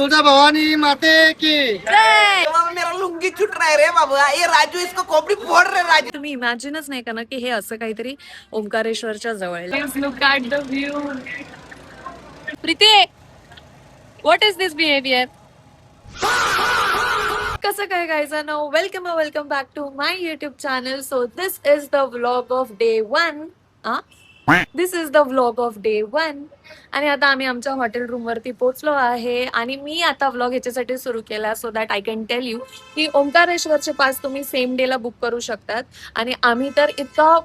तुझा भवानी माते की बाबा मेरा लुंगी छूट रहा है रे बाबा. ये राजू इसको खोपड़ी फोड़ रहे राजू. तुम्ही इमॅजिनच नाही करणार की हे असं काहीतरी ओंकारेश्वरच्या जवळ. Look at the view. Preeti, what is this behaviour? कसं काय गायजानो, welcome back to my YouTube channel. So this is the vlog of day 1. This is the vlog of day 1. आणि आता आम्ही आमच्या हॉटेल रूम वरती पोहोचलो आहे आणि मी आता व्लॉग ह्याच्यासाठी सुरू केला so that I can tell you की ओंकारेश्वरचे पास तुम्ही सेम डेला बुक करू शकतात. आणि आम्ही तर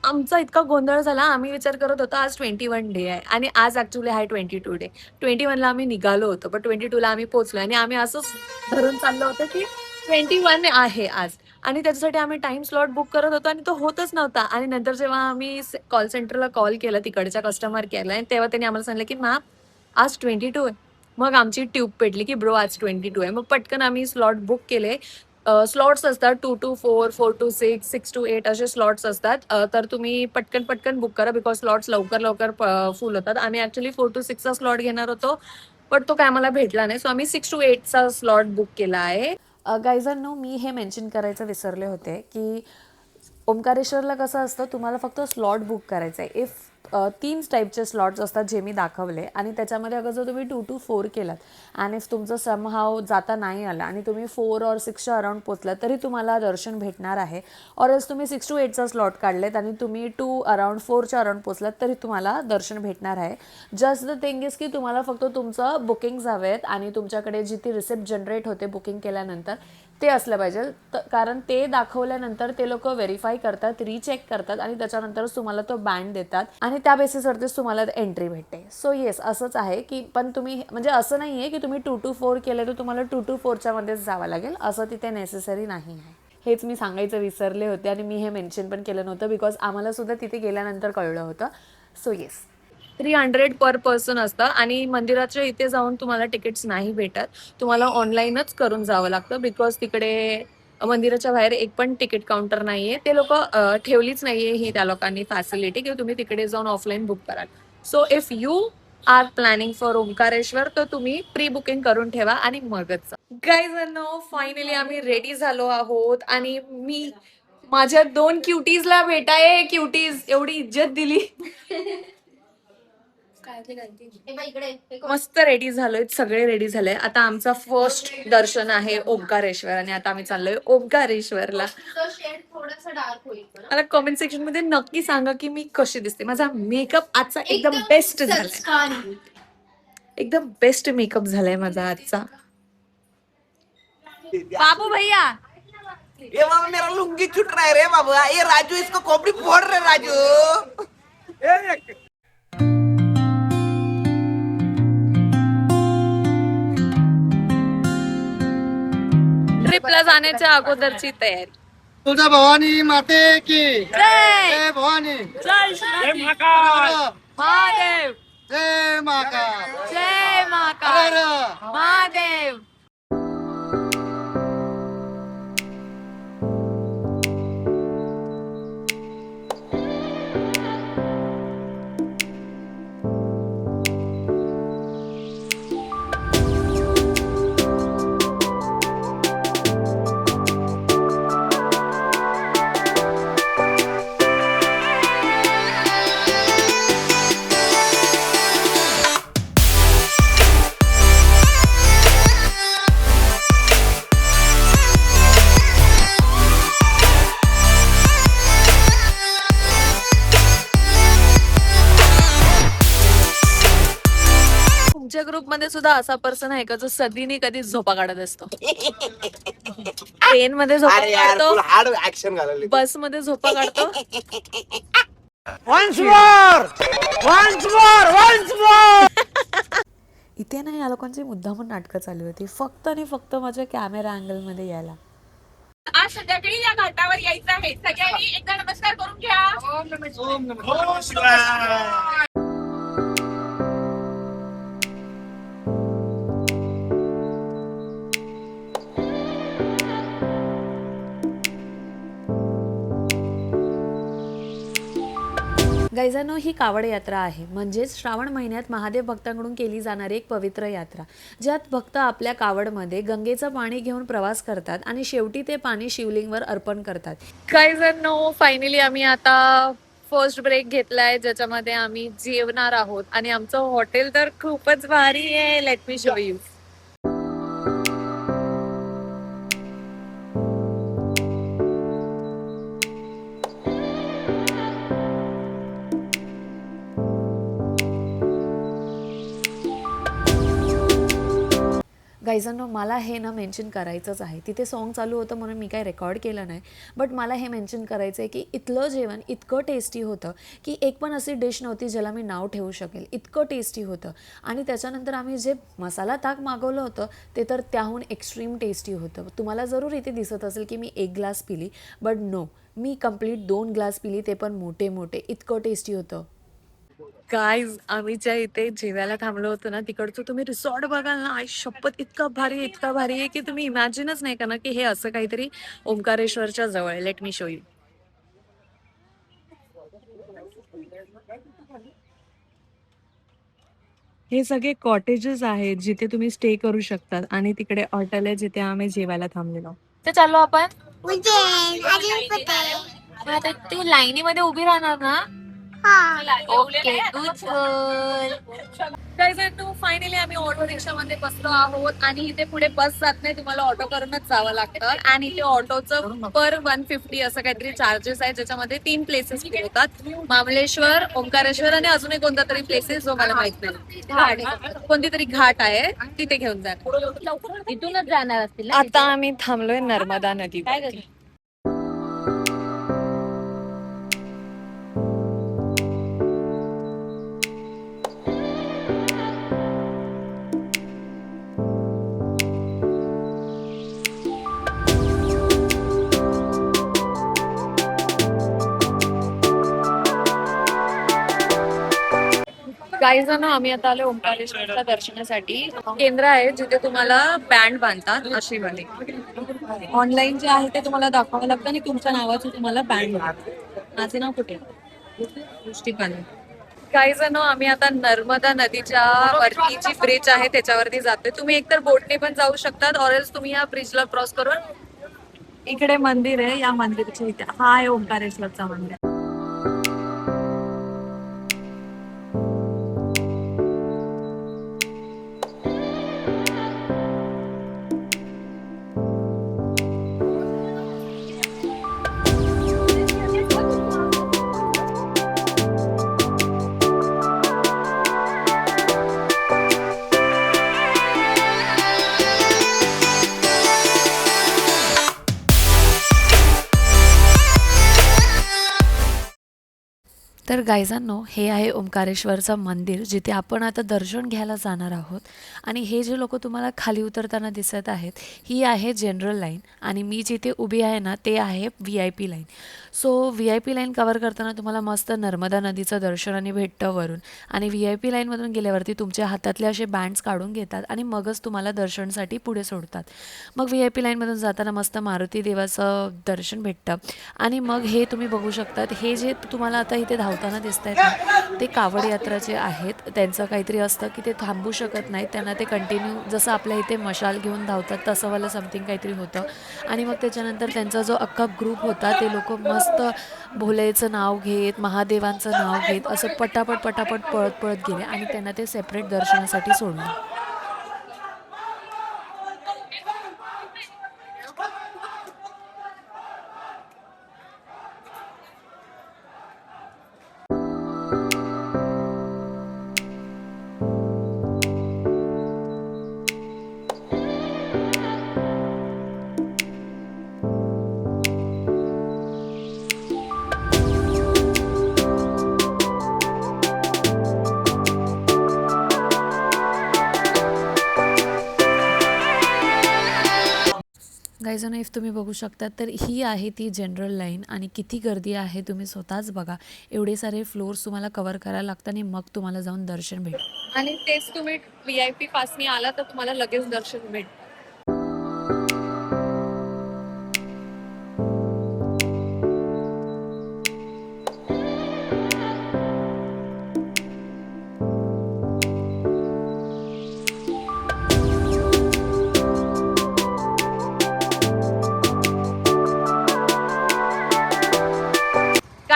आमचा इतका गोंधळ झाला. आम्ही विचार करत होतो आज 21 डे आहे आणि आज ऍक्च्युली आहे 22 डे. 21 ला आम्ही निघालो होतो पण 22 ला आम्ही पोहोचलो आणि आम्ही असंच धरून चाललो होतो की 21 आहे आज. आणि त्याच्यासाठी आम्ही टाइम स्लॉट बुक करत होतो आणि तो होतच नव्हता. आणि नंतर जेव्हा आम्ही कॉल सेंटरला कॉल केला तिकडच्या कस्टमर केअरला तेव्हा त्यांनी आम्हाला सांगितलं की मॅम आज 22 आहे. मग आमची ट्यूब पेटली की ब्रो आज 22 आहे. मग पटकन आम्ही स्लॉट बुक केले. स्लॉट्स असतात 2 to 4, 4 to 6, 6 to 8 असे स्लॉट्स असतात. तर तुम्ही पटकन बुक करा बिकॉज स्लॉट्स लवकर फुल होतात. आम्ही ऍक्च्युली 4 to 6 चा स्लॉट घेणार होतो पण तो काय आम्हाला भेटला नाही. सो आम्ही 6 to 8 चा स्लॉट बुक केला आहे. गायजांनो, मी हे मेन्शन करायचं विसरले होते की ओंकारेश्वरला कसं असतं, तुम्हाला फक्त स्लॉट बुक करायचं आहे. इफ 3 टाईपचे स्लॉट्स असतात जे मी दाखवले आणि त्याच्यामध्ये अगर जर तुम्ही 2 to 4 केलात आणि इफ तुमचं समहाव जाता नाही आलं आणि तुम्ही 4 or 6च्या अराउंड पोचलात तरी तुम्हाला दर्शन भेटणार आहे. ऑर एल्स तुम्ही 6 to 8चा स्लॉट काढलेत आणि तुम्ही 2 अराउंड 4च्या अराउंड पोचलात तरी तुम्हाला दर्शन भेटणार आहे. जस्ट द थिंग इज की तुम्हाला फक्त तुमचं बुकिंग्स हवेत आणि तुमच्याकडे जी ती रिसिप्ट जनरेट होते बुकिंग केल्यानंतर ते असलं पाहिजे. कारण ते दाखवल्यानंतर ते लोक व्हेरीफाय करतात, रिचेक करतात आणि त्याच्यानंतरच तुम्हाला तो बँड देतात आणि त्या बेसिसवरतीच तुम्हाला एंट्री भेटते. सो येस असंच आहे की पण तुम्ही म्हणजे असं नाही आहे की तुम्ही 2 to 4 केलं तर तुम्हाला 2 to 4च्या मध्येच जावं लागेल असं तिथे नेसेसरी नाही आहे. हेच मी सांगायचं विसरले होते आणि मी हे मेन्शन पण केलं नव्हतं बिकॉज आम्हाला सुद्धा तिथे गेल्यानंतर कळलं होतं. सो येस 300 पर पर्सन असतं आणि मंदिराच्या इथे जाऊन तुम्हाला तिकीट्स नाही भेटत. तुम्हाला ऑनलाईनच करून जावं लागतं बिकॉज तिकडे मंदिराच्या बाहेर एक पण तिकीट काउंटर नाहीये. ते लोक ठेवलीच नाहीये ही त्या लोकांनी फॅसिलिटी की तुम्ही तिकडे जाऊन ऑफलाईन बुक कराल. So if you are planning for Omkareshwar तर तुम्ही प्री बुकिंग करून ठेवा आणि मगच. गाईजनो, फायनली आम्ही रेडी झालो आहोत आणि मी माझ्या 2 क्युटीजला भेटाय. क्युटीज एवढी इज्जत दिली. मस्त रेडी झालोय, सगळे रेडी झाले. आता आमचा फर्स्ट दर्शन आहे ओंकारेश्वर आणि आता आम्ही चाललोय ओंकारेश्वरला. मला कमेंट सेक्शन मध्ये नक्की सांगा की मी कशी दिसते. माझा मेकअप आजचा एकदम बेस्ट झालाय. एकदम बेस्ट मेकअप झालाय माझा आजचा. बाबू भैया, ये बाबा मेरा लुंगी छूट रहा है रे बाबा. ये राजू इसको खोपड़ी फोड़ रहे राजू. ट्रिपला जाण्याच्या अगोदरची तयारी. तुझा भवानी माते की जय भवानी जय महाकाल महादेव, जय महाकाल जय महाकाल अरे महादेव. तुमच्या ग्रुपमध्ये सुद्धा असा पर्सन आहे का जो सदीने कधी झोपा काढत असतो? ट्रेन मध्ये झोपा अरे यार काढतो, फुल हार्ड ऍक्शन घालवली. बस मध्ये झोपा काढतो. इथे ना या लोकांची मुद्दामून नाटकं चालू होती फक्त आणि फक्त माझ्या कॅमेरा अँगल मध्ये यायला. आज संध्याकाळी या घाटावर यायचं आहे. सगळ्यांनी एकदा नमस्कार करून घ्या. गाईजानो, ही कावड यात्रा आहे, म्हणजेच श्रावण महिन्यात महादेव भक्तांकडून केली जाणारी एक पवित्र यात्रा, ज्यात भक्त आपल्या कावडमध्ये गंगेचं पाणी घेऊन प्रवास करतात आणि शेवटी ते पाणी शिवलिंगवर अर्पण करतात. गाईजानो, फायनली आम्ही आता फर्स्ट ब्रेक घेतलाय, ज्याच्यामध्ये आम्ही जेवणार आहोत आणि आमचं हॉटेल तर खूपच भारी आहे. Let me show you. गाईजांनो, मला हे ना मेन्शन करायचंच आहे. तिथे सॉन्ग चालू होतं म्हणून मी काय रेकॉर्ड केलं नाही, बट मला हे मेन्शन करायचं आहे की इथलं जेवण इतकं टेस्टी होतं की एक पण अशी डिश नव्हती ज्याला मी नाव ठेवू शकेल, इतकं टेस्टी होतं. आणि त्याच्यानंतर आम्ही जे मसाला ताक मागवलं होतं ते तर त्याहून एक्स्ट्रीम टेस्टी होतं. तुम्हाला जरूर इथे दिसत असेल की मी 1 ग्लास पिली, बट नो, मी कंप्लीट 2 ग्लास पिली, ते पण मोठे मोठे. इतकं टेस्टी होतं. गाईज, आम्ही ज्या इथे जेवायला थांबलो होतो ना, तिकडचं तुम्ही रिसॉर्ट बघाल ना, आई शपथ, इतका भारी आहे, इतका भारी आहे की तुम्ही इमॅजिनच नाही करणार की हे असं काहीतरी ओंकारेश्वरच्या जवळ आहे. Let me show you. हे सगळे कॉटेजेस आहेत जिथे तुम्ही स्टे करू शकतात आणि तिकडे हॉटेल आहे जिथे आम्ही जेवायला थांबलेलो. तर चाललो आपण. आता ते लाईनीमध्ये उभी राहणार ना. ओके, फायनली आम्ही ऑटो रिक्षामध्ये बसलो आहोत आणि इथे पुढे बस जात नाही, तुम्हाला ऑटो करूनच जावं लागतं. आणि इथे ऑटोचं पर 150 असं काहीतरी चार्जेस आहे, ज्याच्यामध्ये 3 प्लेसेस होतात: मामलेश्वर, ओंकारेश्वर आणि अजून एक कोणता तरी प्लेसेस जो मला माहित नाही. कोणती तरी घाट आहे, तिथे घेऊन जाणार. इथूनच जाणार असतील. आता आम्ही थांबलोय नर्मदा नदी. काही जण आम्ही आता आलो ओंकारेश्वरच्या दर्शनासाठी. केंद्र आहे जिथे तुम्हाला बँड बांधतात अशी वाली. ऑनलाईन जे आहे ते तुम्हाला दाखवावं लागतं आणि तुमच्या नावाचं तुम्हाला बँड लागतं. माझे नाव कुठे? दृष्टिपाने. काही जण आम्ही आता नर्मदा नदीच्या वरती जी ब्रिज आहे त्याच्यावरती जातोय. तुम्ही एकतर बोटने पण जाऊ शकतात, ऑरल्स तुम्ही या ब्रिजला क्रॉस करून इकडे मंदिर आहे, या मंदिराच्या इथे हा आहे ओंकारेश्वरचा मंदिर. तर गायजांनो, हे आहे ओंकारेश्वरचं मंदिर जिथे आपण आता दर्शन घ्यायला जाणार आहोत. आणि हे जे लोक तुम्हाला खाली उतरताना दिसत आहेत, ही आहे जनरल लाईन आणि मी जिथे उभी आहे ना ते आहे VIP line. So VIP line cover करताना तुम्हाला मस्त नर्मदा नदीचं दर्शन आणि भेटतं वरून. आणि VIP लाईनमधून गेल्यावरती तुमच्या हातातले असे बँड्स काढून घेतात आणि मगच तुम्हाला दर्शनसाठी पुढे सोडतात. मग VIP लाईनमधून जाताना मस्त मारुती देवाचं दर्शन भेटतं. आणि मग हे तुम्ही बघू शकतात, हे जे तुम्हाला आता इथे धावताना दिसत आहेत ना, ते कावड यात्राचे आहेत. त्यांचं काहीतरी असतं की ते थांबू शकत नाहीत, त्यांना ते कंटिन्यू जसं आपल्या इथे मशाल घेऊन धावतात तसं वाला समथिंग काहीतरी होतं. आणि मग त्याच्यानंतर त्यांचा जो अख्खा ग्रुप होता ते लोक मस्त भोलेचं नाव घेत, महादेवांचं नाव घेत असं पटापट पटापट पळत पळत गेले आणि त्यांना ते सेपरेट दर्शनासाठी सोडलं. गाईजनो, इफ तुम्ही बघू शकता तर ही आहे ती जनरल लाईन आणि किती गर्दी आहे तुम्ही स्वतःच बघा. एवढे सारे फ्लोअर्स तुम्हाला कव्हर करायला लागतात आणि मग तुम्हाला जाऊन दर्शन भेटेल. आणि तेच तुम्ही VIP पासनी आला तर तुम्हाला लगेच दर्शन भेटेल.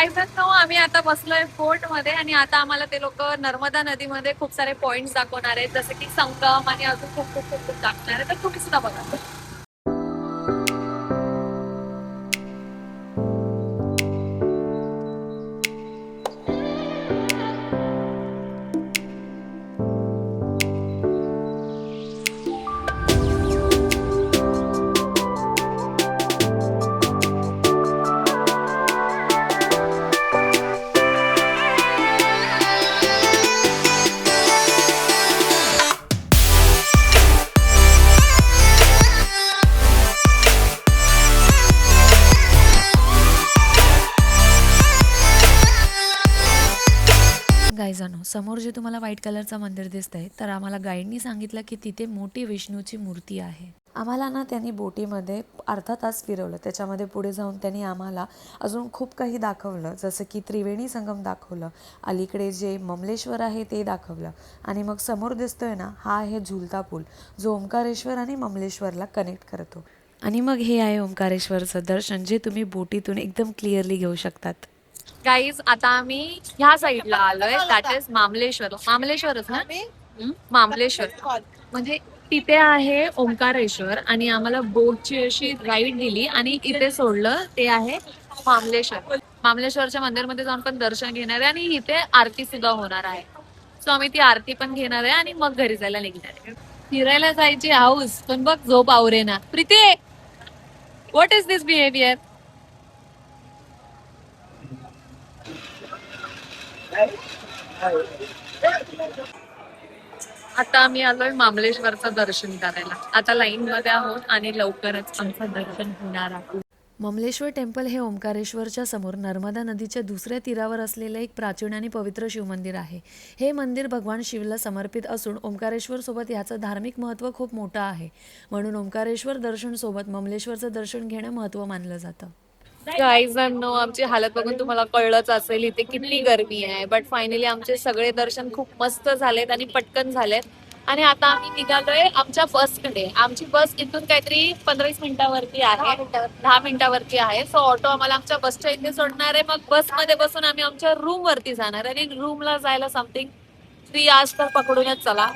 गाईजांनो आम्ही आता बसलोय फोर्ट मध्ये आणि आता आम्हाला ते लोक नर्मदा नदीमध्ये खूप सारे पॉइंट्स दाखवणार आहेत, जसे की संगम आणि अजून खूप खूप खूप खूप दाखवणार आहे. तर तुम्ही सुद्धा बघा. गाईजानो समोर जे तुम्हाला व्हाईट कलरचं मंदिर दिसतंय, तर आम्हाला गाईडनी सांगितलं की तिथे मोठी विष्णूची मूर्ती आहे. आम्हाला ना त्यांनी बोटीमध्ये अर्धा तास फिरवलं. त्याच्यामध्ये पुढे जाऊन त्यांनी आम्हाला अजून खूप काही दाखवलं, जसं की त्रिवेणी संगम दाखवलं, अलीकडे जे ममलेश्वर आहे ते दाखवलं आणि मग समोर दिसतोय ना, हा आहे झुलता पूल जो ओंकारेश्वर आणि ममलेश्वरला कनेक्ट करतो. आणि मग हे आहे ओंकारेश्वरचं दर्शन, जे तुम्ही बोटीतून एकदम क्लिअरली घेऊ शकतात. गाईज आता आम्ही ह्या साईडला आलोय, दॅट इज मामलेश्वर. मामलेश्वरच ना, मामलेश्वर म्हणजे तिथे आहे ओंकारेश्वर आणि आम्हाला बोटची अशी राईड दिली आणि इथे सोडलं, ते आहे मामलेश्वर. मामलेश्वरच्या मंदिरमध्ये जाऊन पण दर्शन घेणार आहे आणि इथे आरती सुद्धा होणार आहे. सो आम्ही ती आरती पण घेणार आहे आणि मग घरी जायला निघणार आहे. फिरायला जायची हाऊस, पण बघ झोप आवरे ना. Preeti, what is this behaviour? आता आम्ही आलोय मामलेश्वरचं दर्शन करायला. आता लाईन मध्ये आहोत आणि लवकरच आमचं दर्शन होणार आहे. ममलेश्वर टेम्पल हे ओंकारेश्वरच्या समोर नर्मदा नदीच्या दुसऱ्या तीरावर असलेलं एक प्राचीन आणि पवित्र शिवमंदिर आहे. हे मंदिर भगवान शिवला समर्पित असून ओंकारेश्वर सोबत याचं धार्मिक महत्त्व खूप मोठं आहे. म्हणून ओंकारेश्वर दर्शन सोबत ममलेश्वरचं दर्शन घेणं महत्त्व मानलं जातं. गाईजांनो आमची हालत बघून तुम्हाला कळलंच असेल इथे किती गरमी आहे, बट फायनली आमचे सगळे दर्शन खूप मस्त झालेत आणि पटकन झालेत. आणि आता आम्ही निघालोय आमच्या बसकडे. आमची बस इथून काहीतरी 15-20 मिनिटावरती आहे, 10 मिनिटावरती आहे. सो ऑटो आम्हाला आमच्या बसच्या इथे सोडणार आहे. मग बसमध्ये बसून आम्ही आमच्या रूम वरती जाणार आणि रूमला जायला समथिंग 3 आवर्स तर पकडूनच चला,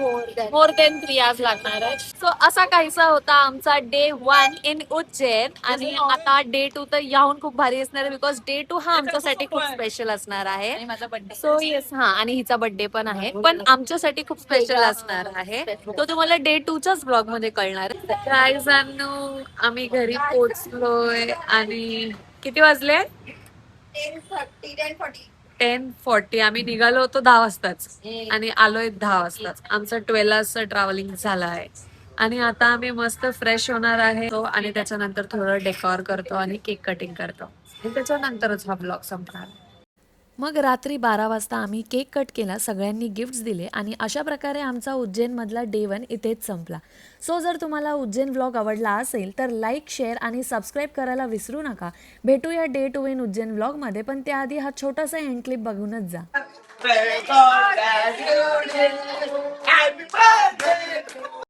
मोर देन 3 आवर्स लागणार आहे. सो असा काहीसा होता आमचा डे 1 इन उज्जैन. आणि आता डे 2 तर याहून खूप भारी असणार आहे, बिकॉज डे 2 हा आमच्यासाठी खूप स्पेशल असणार आहे. माझा बर्थडे. सो येस, हा, आणि हिचा बर्थडे पण आहे, पण आमच्यासाठी खूप स्पेशल असणार आहे. तो तुम्हाला डे 2च्याच ब्लॉग मध्ये कळणार. गाईजांनो आम्ही घरी पोहोचलोय आणि किती वाजले? 10:40. आम्ही निघालो होतो 10 वाजताच आणि आलोय 10 वाजताच. आमचं 12 आवर्सचं ट्रॅव्हलिंग झालं आहे आणि आता आम्ही मस्त फ्रेश होणार आहे आणि त्याच्यानंतर थोडं डेकोर करतो आणि केक कटिंग करतो आणि त्याच्यानंतरच हा ब्लॉग संपणार. मग रात्री 12 वाजता आम्ही केक कट केला, सगळ्यांनी गिफ्ट्स दिले आणि अशा प्रकारे आमचा उज्जैनमधला डे 1 इथेच संपला. सो जर तुम्हाला उज्जैन व्लॉग आवडला असेल तर लाईक, शेअर आणि सबस्क्राईब करायला विसरू नका. भेटूया डे 2 इन उज्जैन व्लॉगमध्ये, पण त्याआधी हा छोटासा एंड क्लिप बघूनच जा. Happy birthday to you.